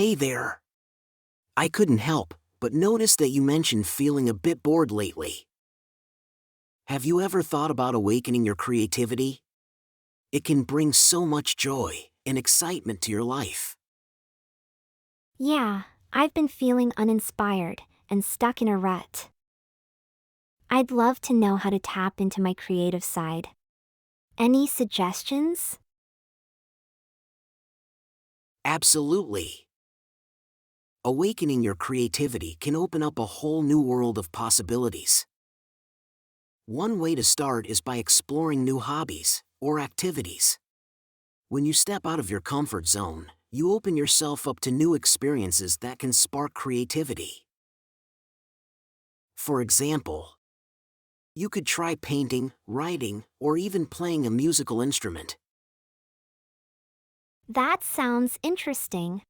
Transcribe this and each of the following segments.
Hey there. I couldn't help but notice that you mentioned feeling a bit bored lately. Have you ever thought about awakening your creativity? It can bring so much joy and excitement to your life. Yeah, I've been feeling uninspired and stuck in a rut. I'd love to know how to tap into my creative side. Any suggestions? Absolutely. Awakening your creativity can open up a whole new world of possibilities. One way to start is by exploring new hobbies or activities. When you step out of your comfort zone, you open yourself up to new experiences that can spark creativity. For example, you could try painting, writing, or even playing a musical instrument. That sounds interesting.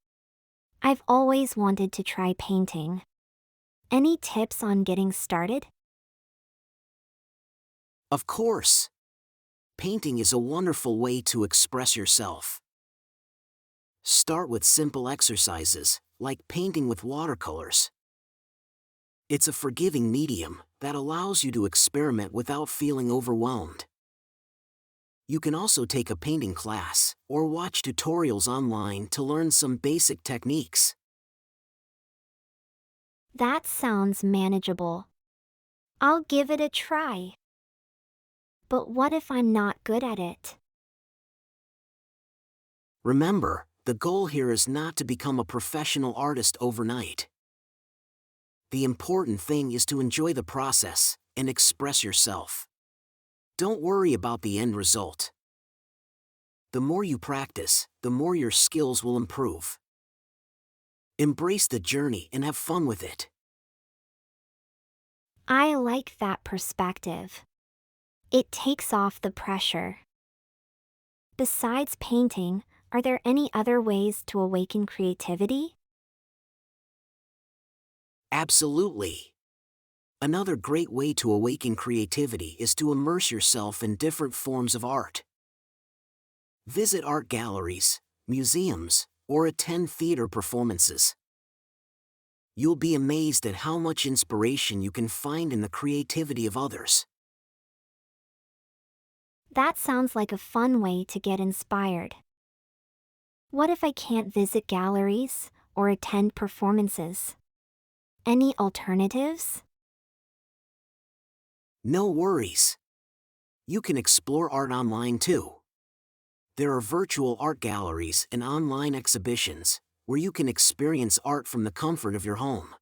I've always wanted to try painting. Any tips on getting started? Of course, painting is a wonderful way to express yourself. Start with simple exercises, like painting with watercolors. It's a forgiving medium that allows you to experiment without feeling overwhelmed. You can also take a painting class or watch tutorials online to learn some basic techniques. That sounds manageable. I'll give it a try. But what if I'm not good at it? Remember, the goal here is not to become a professional artist overnight. The important thing is to enjoy the process and express yourself. Don't worry about the end result. The more you practice, the more your skills will improve. Embrace the journey and have fun with it. I like that perspective. It takes off the pressure. Besides painting, are there any other ways to awaken creativity? Absolutely. Another great way to awaken creativity is to immerse yourself in different forms of art. Visit art galleries, museums, or attend theater performances. You'll be amazed at how much inspiration you can find in the creativity of others. That sounds like a fun way to get inspired. What if I can't visit galleries or attend performances? Any alternatives? No worries. You can explore art online too. There are virtual art galleries and online exhibitions where you can experience art from the comfort of your home.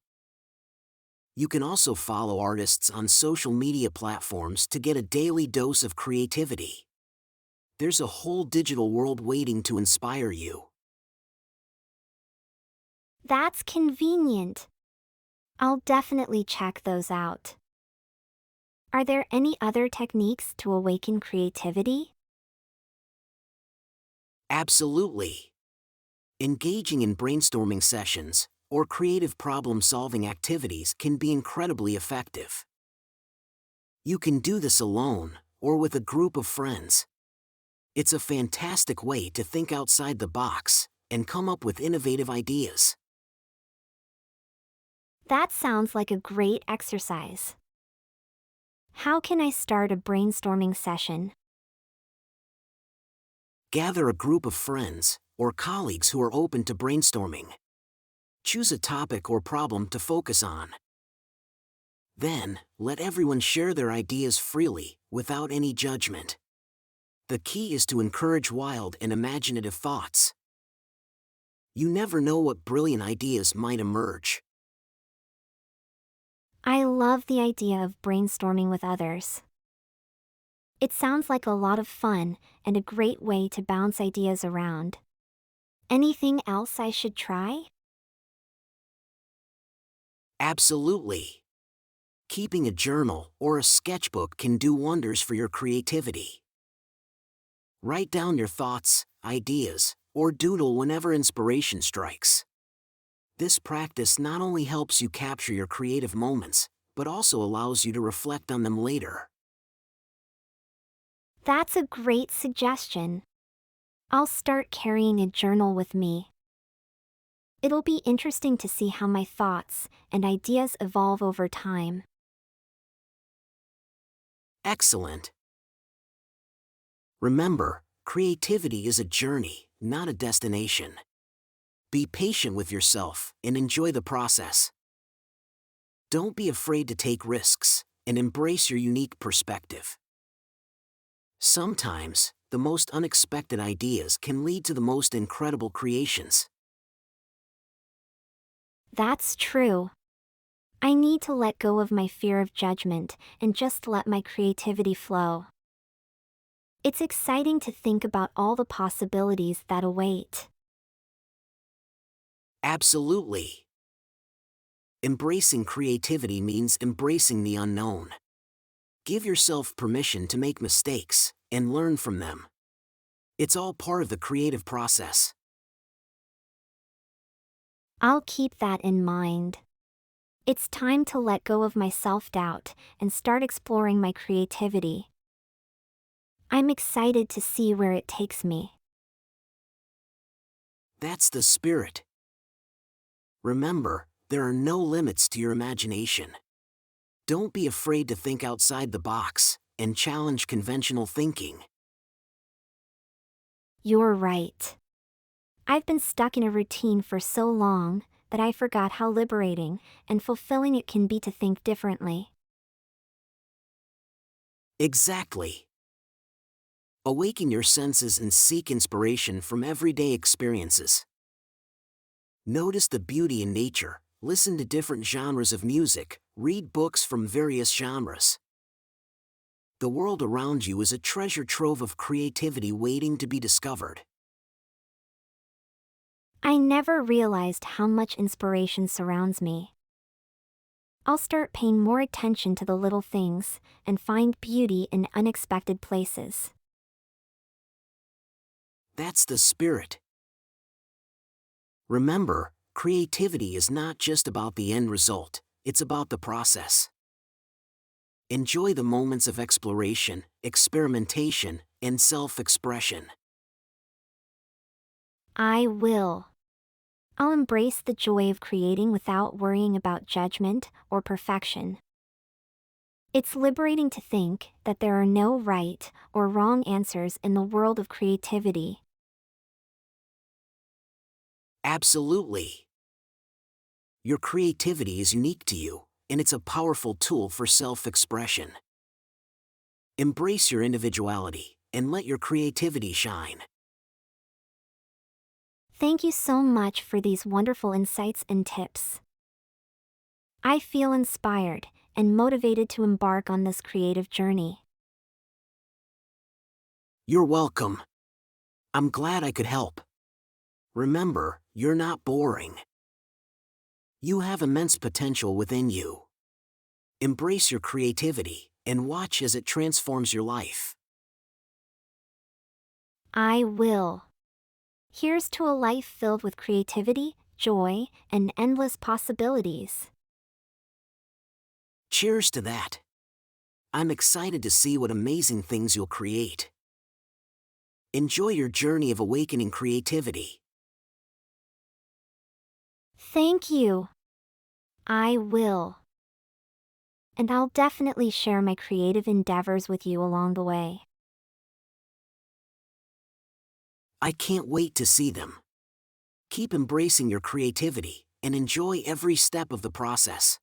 You can also follow artists on social media platforms to get a daily dose of creativity. There's a whole digital world waiting to inspire you. That's convenient. I'll definitely check those out. Are there any other techniques to awaken creativity? Absolutely. Engaging in brainstorming sessions or creative problem-solving activities can be incredibly effective. You can do this alone or with a group of friends. It's a fantastic way to think outside the box and come up with innovative ideas. That sounds like a great exercise. How can I start a brainstorming session? Gather a group of friends or colleagues who are open to brainstorming. Choose a topic or problem to focus on. Then, let everyone share their ideas freely, without any judgment. The key is to encourage wild and imaginative thoughts. You never know what brilliant ideas might emerge. I love the idea of brainstorming with others. It sounds like a lot of fun and a great way to bounce ideas around. Anything else I should try? Absolutely. Keeping a journal or a sketchbook can do wonders for your creativity. Write down your thoughts, ideas, or doodle whenever inspiration strikes. This practice not only helps you capture your creative moments, but also allows you to reflect on them later. That's a great suggestion. I'll start carrying a journal with me. It'll be interesting to see how my thoughts and ideas evolve over time. Excellent. Remember, creativity is a journey, not a destination. Be patient with yourself and enjoy the process. Don't be afraid to take risks and embrace your unique perspective. Sometimes, the most unexpected ideas can lead to the most incredible creations. That's true. I need to let go of my fear of judgment and just let my creativity flow. It's exciting to think about all the possibilities that await. Absolutely. Embracing creativity means embracing the unknown. Give yourself permission to make mistakes and learn from them. It's all part of the creative process. I'll keep that in mind. It's time to let go of my self-doubt and start exploring my creativity. I'm excited to see where it takes me. That's the spirit. Remember, there are no limits to your imagination. Don't be afraid to think outside the box and challenge conventional thinking. You're right. I've been stuck in a routine for so long that I forgot how liberating and fulfilling it can be to think differently. Exactly. Awaken your senses and seek inspiration from everyday experiences. Notice the beauty in nature, listen to different genres of music, read books from various genres. The world around you is a treasure trove of creativity waiting to be discovered. I never realized how much inspiration surrounds me. I'll start paying more attention to the little things and find beauty in unexpected places. That's the spirit. Remember, creativity is not just about the end result, it's about the process. Enjoy the moments of exploration, experimentation, and self-expression. I will. I'll embrace the joy of creating without worrying about judgment or perfection. It's liberating to think that there are no right or wrong answers in the world of creativity. Absolutely. Your creativity is unique to you, and it's a powerful tool for self-expression. Embrace your individuality, and let your creativity shine. Thank you so much for these wonderful insights and tips. I feel inspired and motivated to embark on this creative journey. You're welcome. I'm glad I could help. Remember, you're not boring. You have immense potential within you. Embrace your creativity, and watch as it transforms your life. I will. Here's to a life filled with creativity, joy, and endless possibilities. Cheers to that. I'm excited to see what amazing things you'll create. Enjoy your journey of awakening creativity. Thank you. I will. And I'll definitely share my creative endeavors with you along the way. I can't wait to see them. Keep embracing your creativity and enjoy every step of the process.